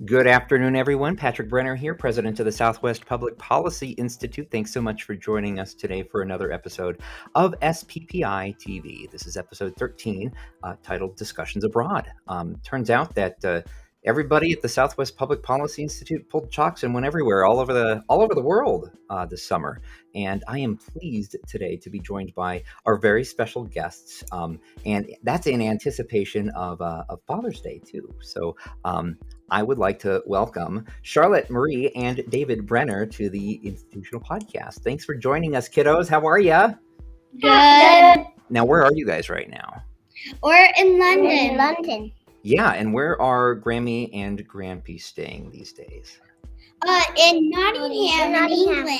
Good afternoon, everyone. Patrick Brenner here, president of the Southwest Public Policy Institute. Thanks so much for joining us today for another episode of SPPI-TV. This is episode 13, titled Discussions Abroad. Turns out that everybody at the Southwest Public Policy Institute pulled chocks and went everywhere, all over the world this summer. And I am pleased today to be joined by our very special guests, and that's in anticipation of Father's Day too. So I would like to welcome Charlotte Marie and David Brenner to the Institutional Podcast. Thanks for joining us, kiddos. How are ya? Good. Now, where are you guys right now? We're in London. Yeah, and where are Grammy and Grampy staying these days? In Nottingham,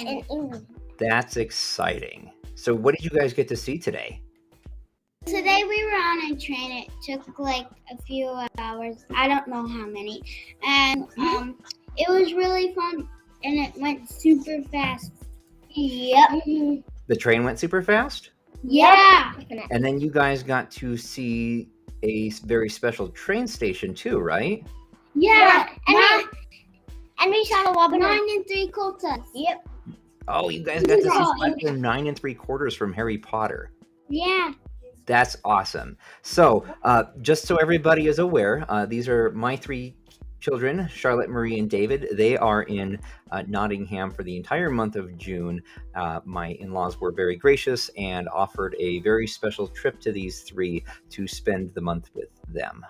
in England. That's exciting. So what did you guys get to see today? Today we were on a train. It took like a few hours. I don't know how many. And it was really fun and it went super fast. Yep. The train went super fast? Yeah. And then you guys got to see a very special train station too, right? Yeah. And we saw the 9 3/4. Yep. Oh, you guys got to see Special 9 3/4 from Harry Potter. Yeah. That's awesome. So, just so everybody is aware, these are my three children, Charlotte, Marie, and David. They are in Nottingham for the entire month of June. My in-laws were very gracious and offered a very special trip to these three to spend the month with them.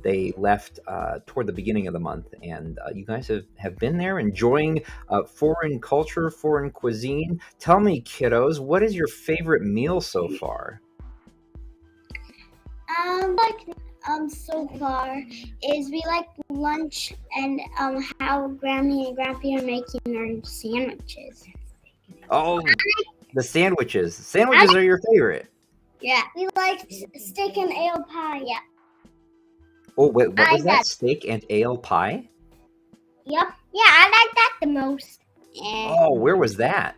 They left toward the beginning of the month, and you guys have been there enjoying foreign culture, foreign cuisine. Tell me, kiddos, what is your favorite meal so far? So far is we like lunch and how Grammy and Grampy are making our sandwiches. Oh, the sandwiches. Sandwiches are your favorite. Yeah. We like steak and ale pie. Yeah. Oh, wait, what was that? Steak and ale pie? Yep. Yeah, I like that the most. And oh, where was that?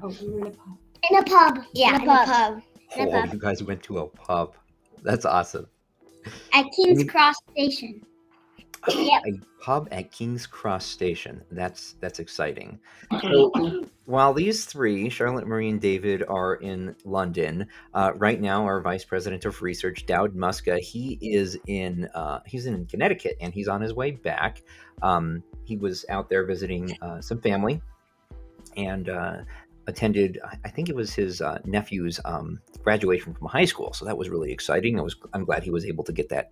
Oh, we were in a pub. Yeah, in a pub. Oh, you guys went to a pub. That's awesome. At King's Cross Station. Yep. A pub at King's Cross Station. That's exciting. So, while these three, Charlotte, Marie, and David, are in London, right now our Vice President of Research, Dowd Muska, he's in Connecticut, and he's on his way back. He was out there visiting some family, and attended, I think it was his nephew's graduation from high school. So that was really exciting. I'm glad he was able to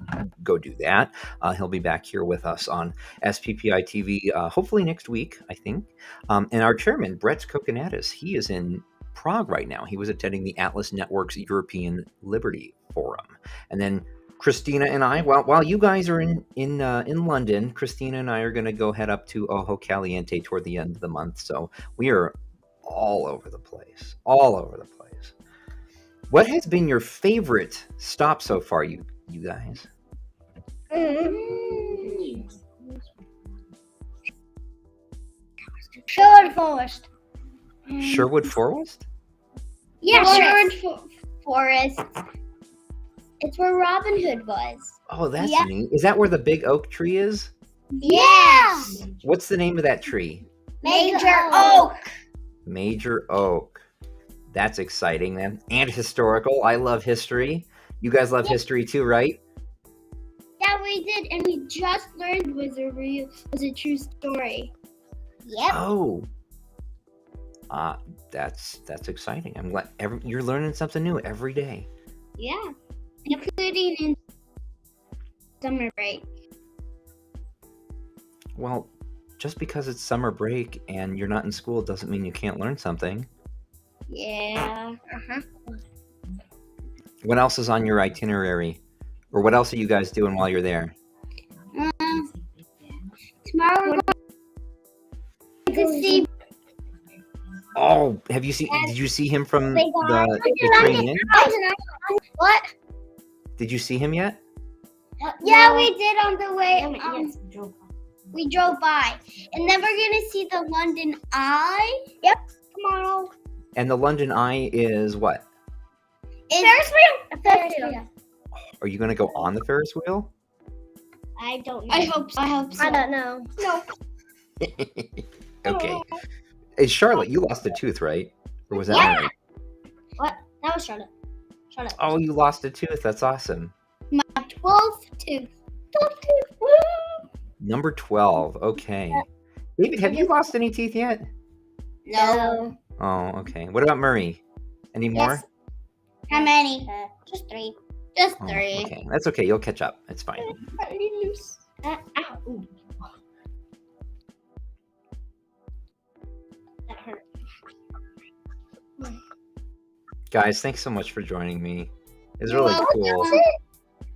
go do that. He'll be back here with us on SPPI-TV, hopefully next week, I think. And our chairman, Brett Kokonatis, he is in Prague right now. He was attending the Atlas Network's European Liberty Forum. And then Christina and I, while you guys are in London, Christina and I are going to go head up to Ojo Caliente toward the end of the month. So we are all over the place. What has been your favorite stop so far, you guys? Sherwood Forest. Sherwood Forest? Yeah, Sherwood Forest. It's where Robin Hood was. Oh, that's neat. Is that where the big oak tree is? Yeah. What's the name of that tree? Major Oak. Major Oak. That's exciting, then. And historical. I love history. You guys love history too, right? Yeah, we did, and we just learned it was a true story. Yep. Oh. That's exciting. I'm glad you're learning something new every day. Yeah, including in summer break. Well, just because it's summer break and you're not in school doesn't mean you can't learn something. Yeah. What else is on your itinerary? Or what else are you guys doing while you're there? Tomorrow we're going to see... Oh, did you see him from the train in? What? Did you see him yet? Yeah, we did on the way. We drove by. And then we're going to see the London Eye. Yep, tomorrow. And the London Eye is what? Ferris wheel. Are you going to go on the Ferris wheel? I don't know. I hope so. I don't know. No. Okay. Hey, Charlotte, you lost a tooth, right? Or was that Mary? What? That was Charlotte. Oh, you lost a tooth. That's awesome. My 12th tooth. 12th tooth. Woo! Number 12. Okay. David, have you lost any teeth yet? No. Oh, okay. What about Murray? Any more? Yes. How many? Just 3. Just 3. Okay. That's okay. You'll catch up. It's fine. Ow. That hurt. Guys, thanks so much for joining me. It's You're really welcome. cool.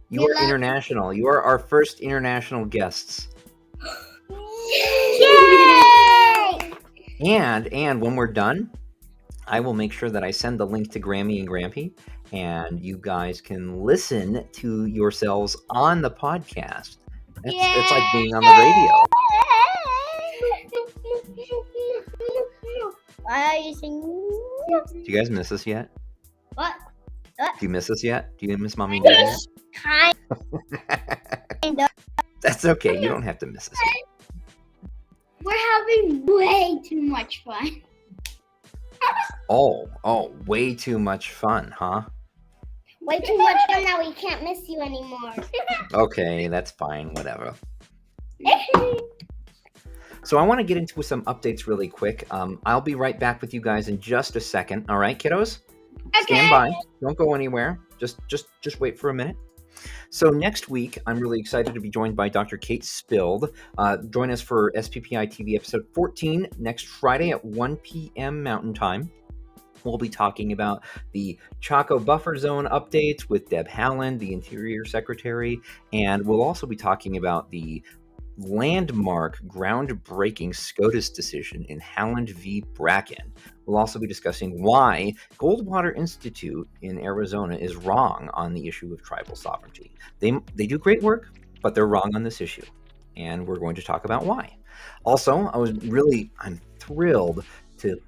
You are international. You are our first international guests. Yay! And when we're done, I will make sure that I send the link to Grammy and Grampy, and you guys can listen to yourselves on the podcast. It's like being on the radio. Why are you singing? Do you guys miss us yet? What? Do you miss us yet? Do you miss Mommy and Daddy Kind yet? That's okay. You don't have to miss us yet. We're having way too much fun. Oh, way too much fun, huh? Way too much fun that we can't miss you anymore. Okay, that's fine. Whatever. So I want to get into some updates really quick. I'll be right back with you guys in just a second. All right, kiddos? Okay. Stand by. Don't go anywhere. Just wait for a minute. So next week, I'm really excited to be joined by Dr. Kate Spild. Join us for SPPI-TV episode 14 next Friday at 1 p.m. Mountain Time. We'll be talking about the Chaco buffer zone updates with Deb Haaland, the Interior Secretary, and we'll also be talking about the landmark, groundbreaking SCOTUS decision in Haaland v. Bracken. We'll also be discussing why Goldwater Institute in Arizona is wrong on the issue of tribal sovereignty. They do great work, but they're wrong on this issue, and we're going to talk about why. Also, I'm thrilled to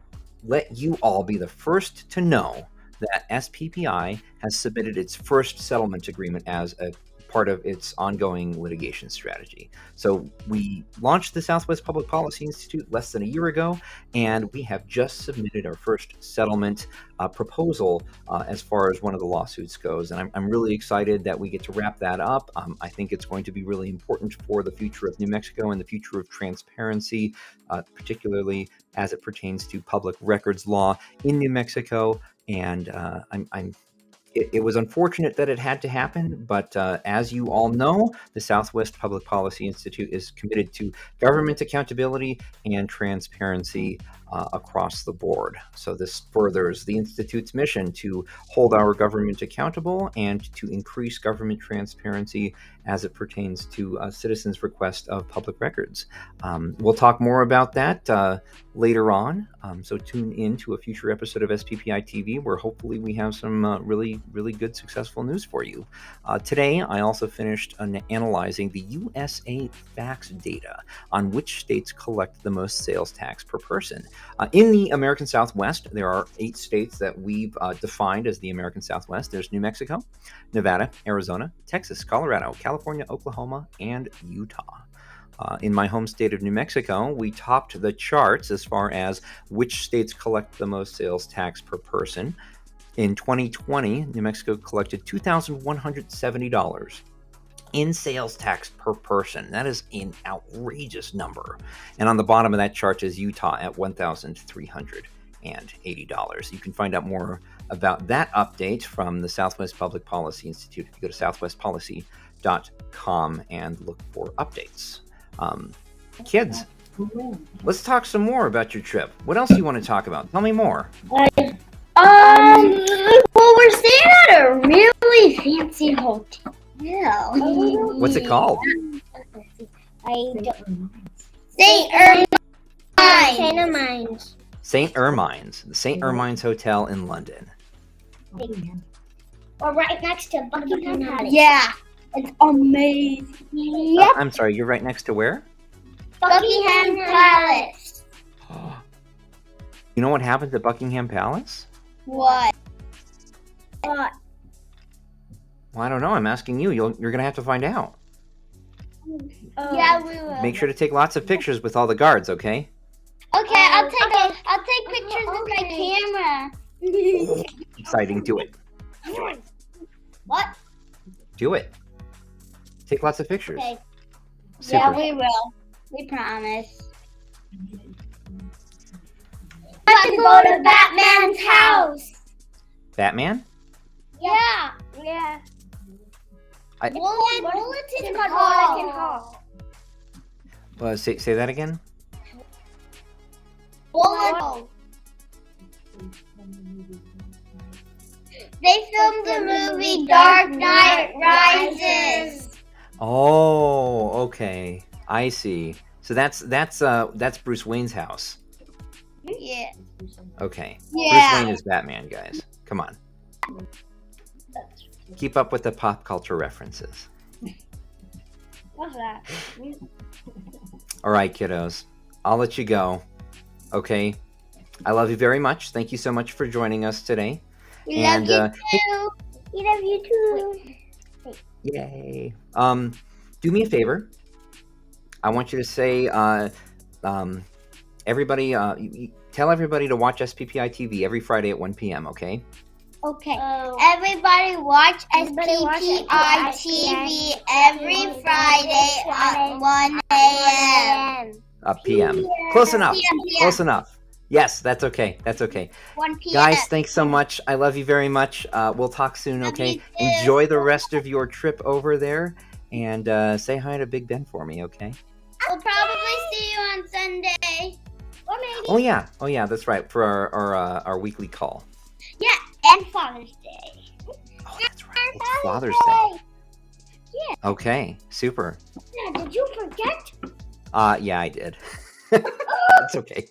let you all be the first to know that SPPI has submitted its first settlement agreement as a part of its ongoing litigation strategy. So we launched the Southwest Public Policy Institute less than a year ago, and we have just submitted our first settlement proposal as far as one of the lawsuits goes. And I'm really excited that we get to wrap that up. I think it's going to be really important for the future of New Mexico and the future of transparency, particularly as it pertains to public records law in New Mexico. And it was unfortunate that it had to happen, but as you all know, the Southwest Public Policy Institute is committed to government accountability and transparency across the board. So this furthers the Institute's mission to hold our government accountable and to increase government transparency as it pertains to citizens' request of public records. We'll talk more about that later on, so tune in to a future episode of SPPI-TV where hopefully we have some really good successful news for you. Today, I also finished analyzing the USA Facts data on which states collect the most sales tax per person. In the American Southwest, there are 8 states that we've defined as the American Southwest. There's New Mexico, Nevada, Arizona, Texas, Colorado, California, Oklahoma, and Utah. In my home state of New Mexico, we topped the charts as far as which states collect the most sales tax per person. In 2020, New Mexico collected $2,170 in sales tax per person. That is an outrageous number. And on the bottom of that chart is Utah at $1,380. You can find out more about that update from the Southwest Public Policy Institute. If you go to southwestpolicy.com and look for updates. Kids, let's talk some more about your trip. What else do you want to talk about? Tell me more. Well, we're staying at a really fancy hotel. What's it called? St. Ermine's. St. Ermine's. The St. Ermine's Hotel in London. We're right next to Buckingham Palace. Yeah, it's amazing. Yep. I'm sorry, you're right next to where? Buckingham Palace. You know what happens at Buckingham Palace? What? Well, I don't know. I'm asking you. You're going to have to find out. Yeah, we will. Make sure to take lots of pictures with all the guards, okay? Okay, I'll take pictures with my camera. Exciting. Do it. What? Do it. Take lots of pictures. Okay. Super. Yeah, we will. We promise. Let's go to Batman's house. Batman? Yeah. Bulletin Hall. Say that again? Bulletin. They filmed the movie Dark Knight Rises. Oh, okay. I see. So that's Bruce Wayne's house. Yeah. Okay. Yeah. Bruce Wayne is Batman, guys. Come on. Keep up with the pop culture references. What's that? All right, kiddos. I'll let you go. Okay. I love you very much. Thank you so much for joining us today. We love you too. We love you too. Yay. Do me a favor. I want you to say, everybody, tell everybody to watch SPPI-TV every Friday at 1 p.m., okay? Okay. Everybody watch SPPI-TV every Friday at 1 a.m. PM. Close enough. PM. Close enough. Yes, that's okay. That's okay. 1 p.m. Guys, thanks so much. I love you very much. We'll talk soon, okay? Enjoy the rest of your trip over there, and say hi to Big Ben for me, okay? We'll probably see you on Sunday. Or maybe. Oh yeah, that's right, for our weekly call. Yeah, and Father's Day. Oh, that's right. It's Father's Day. Yeah. Okay, super. Yeah, did you forget? Yeah, I did. That's okay.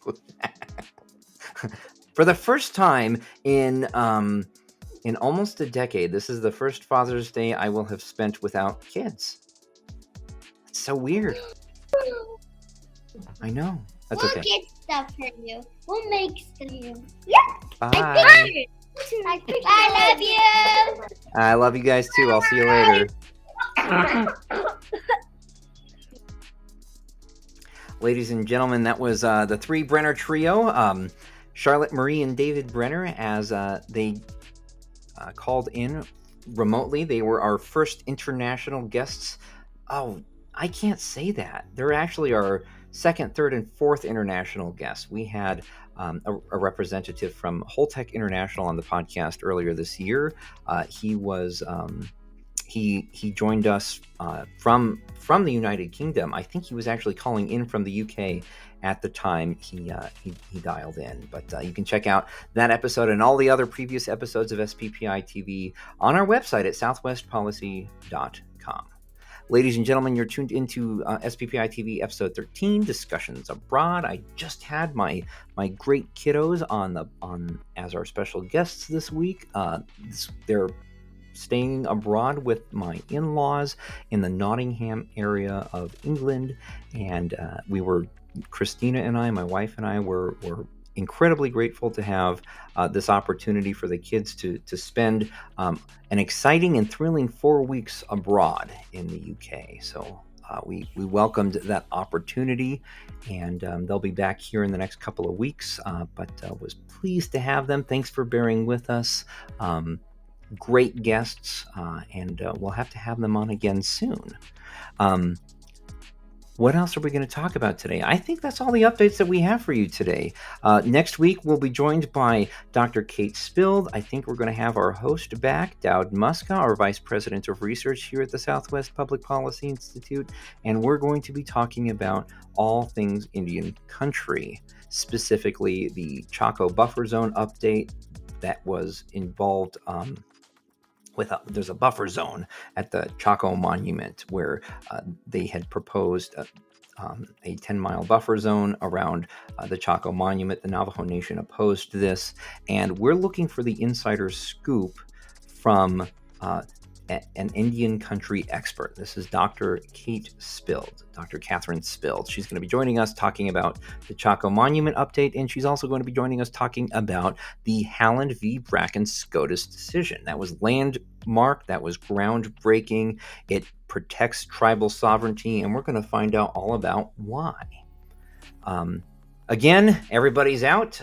For the first time in almost a decade, this is the first Father's Day I will have spent without kids. It's so weird. I know. That's We'll okay. get stuff for you. We'll make stuff for you. Yeah. Bye. I love you. I love you guys too. I'll see you later. Ladies and gentlemen, that was the three Brenner trio. Charlotte Marie and David Brenner, as they called in remotely. They were our first international guests. Oh, I can't say that. They're actually our second, third, and fourth international guests. We had a representative from Holtec International on the podcast earlier this year. He was he joined us from the United Kingdom. I think he was actually calling in from the UK at the time he dialed in. But you can check out that episode and all the other previous episodes of SPPI TV on our website at southwestpolicy.com. Ladies and gentlemen, you're tuned into SPPI TV episode 13, Discussions Abroad. I just had my great kiddos on as our special guests this week. They're staying abroad with my in-laws in the Nottingham area of England, and Christina and I, my wife and I, were incredibly grateful to have this opportunity for the kids to spend an exciting and thrilling 4 weeks abroad in the UK. So we welcomed that opportunity, and they'll be back here in the next couple of weeks, but was pleased to have them. Thanks for bearing with us. Great guests, and we'll have to have them on again soon. What else are we going to talk about today? I think that's all the updates that we have for you today. Next week, we'll be joined by Dr. Kate Spild. I think we're going to have our host back, Dowd Muska, our Vice President of Research here at the Southwest Public Policy Institute, and we're going to be talking about all things Indian country, specifically the Chaco Buffer Zone update that was involved there's a buffer zone at the Chaco Monument where they had proposed a 10-mile buffer zone around the Chaco Monument. The Navajo Nation opposed this, and we're looking for the insider scoop from an Indian country expert. This is Dr. Kate Spild, Dr. Catherine Spild. She's going to be joining us talking about the Chaco Monument update, and she's also going to be joining us talking about the Halland v. Bracken SCOTUS decision. That was land mark. That was groundbreaking. It protects tribal sovereignty, and we're going to find out all about why. Again, everybody's out.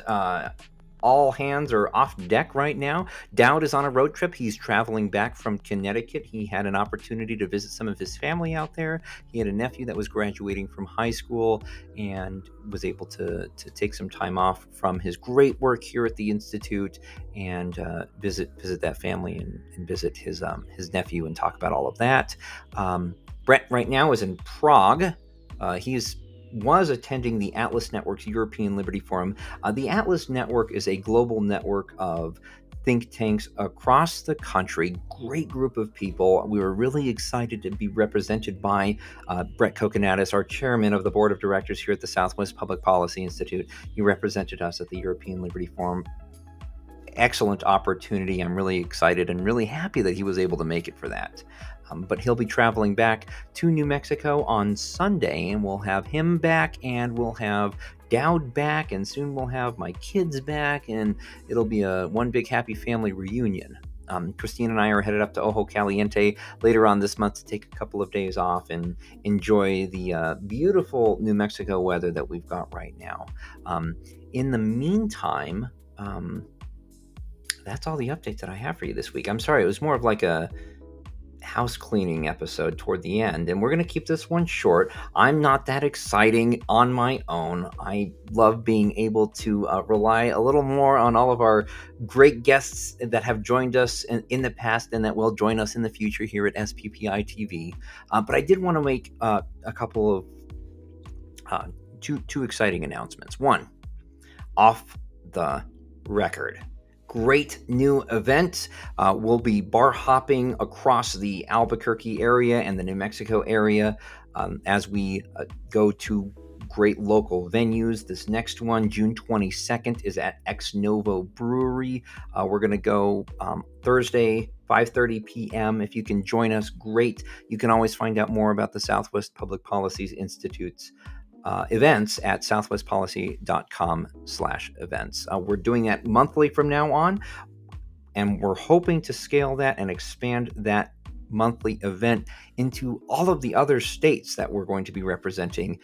All hands are off deck right now. Dowd is on a road trip. He's traveling back from Connecticut. He had an opportunity to visit some of his family out there. He had a nephew that was graduating from high school and was able to take some time off from his great work here at the Institute and visit that family and visit his nephew and talk about all of that. Brett right now is in Prague. He was attending the Atlas Network's European Liberty Forum. The Atlas Network is a global network of think tanks across the country. Great group of people. We were really excited to be represented by Brett Kokonatis, our chairman of the board of directors here at the Southwest Public Policy Institute. He represented us at the European Liberty Forum. Excellent opportunity. I'm really excited and really happy that he was able to make it for that. But he'll be traveling back to New Mexico on Sunday, and we'll have him back, and we'll have Dowd back, and soon we'll have my kids back, and it'll be a one big happy family reunion. Christine and I are headed up to Ojo Caliente later on this month to take a couple of days off and enjoy the beautiful New Mexico weather that we've got right now. In the meantime, that's all the updates that I have for you this week. I'm sorry, it was more of like a house cleaning episode toward the end, and we're going to keep this one short. I'm not that exciting on my own. I love being able to rely a little more on all of our great guests that have joined us in the past and that will join us in the future here at SPPI-TV. But I did want to make a couple of two exciting announcements. One, off the record. Great new event. We'll be bar hopping across the Albuquerque area and the New Mexico area as we go to great local venues. This next one, June 22nd, is at Ex Novo Brewery. We're going to go Thursday, 5:30 p.m. If you can join us, great. You can always find out more about the Southwest Public Policy Institute's events at southwestpolicy.com/events. We're doing that monthly from now on, and we're hoping to scale that and expand that monthly event into all of the other states that we're going to be representing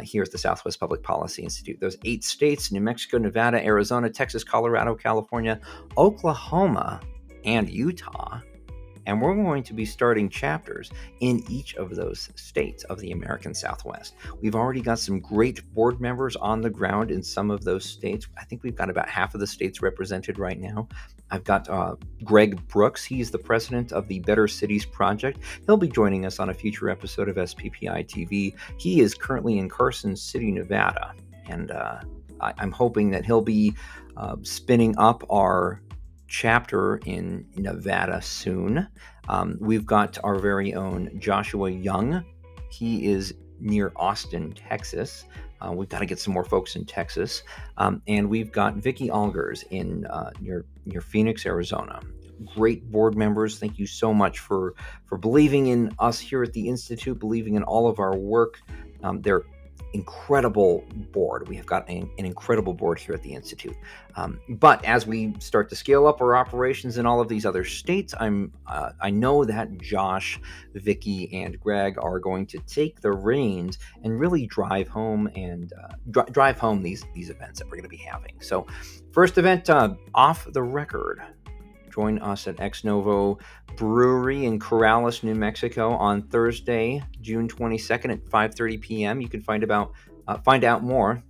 here at the Southwest Public Policy Institute. Those 8 states: New Mexico, Nevada, Arizona, Texas, Colorado, California, Oklahoma, and Utah. And we're going to be starting chapters in each of those states of the American Southwest. We've already got some great board members on the ground in some of those states. I think we've got about half of the states represented right now. I've got Greg Brooks. He's the president of the Better Cities Project. He'll be joining us on a future episode of SPPI-TV. He is currently in Carson City, Nevada. And I'm hoping that he'll be spinning up our chapter in Nevada soon. We've got our very own Joshua Young. He is near Austin, Texas. We've got to get some more folks in Texas. And we've got Vicky Algers in near Phoenix, Arizona. Great board members. Thank you so much for believing in us here at the Institute, believing in all of our work. They're incredible board. We have got an incredible board here at the Institute. But as we start to scale up our operations in all of these other states, I know that Josh, Vicky, and Greg are going to take the reins and really drive home these events that we're going to be having. So, first event, off the record. Join us at Ex Novo Brewery in Corrales, New Mexico on Thursday, June 22nd at 5:30 p.m. You can find out more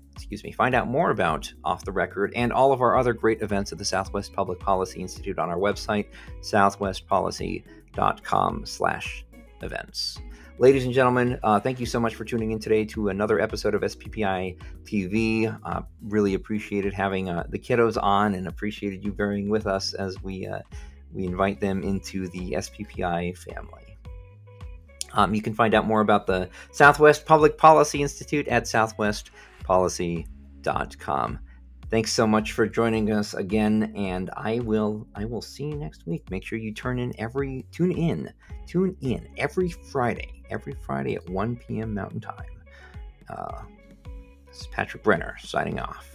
about Off the Record and all of our other great events at the Southwest Public Policy Institute on our website, southwestpolicy.com/events. Ladies and gentlemen, thank you so much for tuning in today to another episode of SPPI TV. Really appreciated having the kiddos on and appreciated you bearing with us as we invite them into the SPPI family. You can find out more about the Southwest Public Policy Institute at southwestpolicy.com. Thanks so much for joining us again, and I will see you next week. Make sure you tune in every Friday at 1 p.m. Mountain Time. This is Patrick Brenner signing off.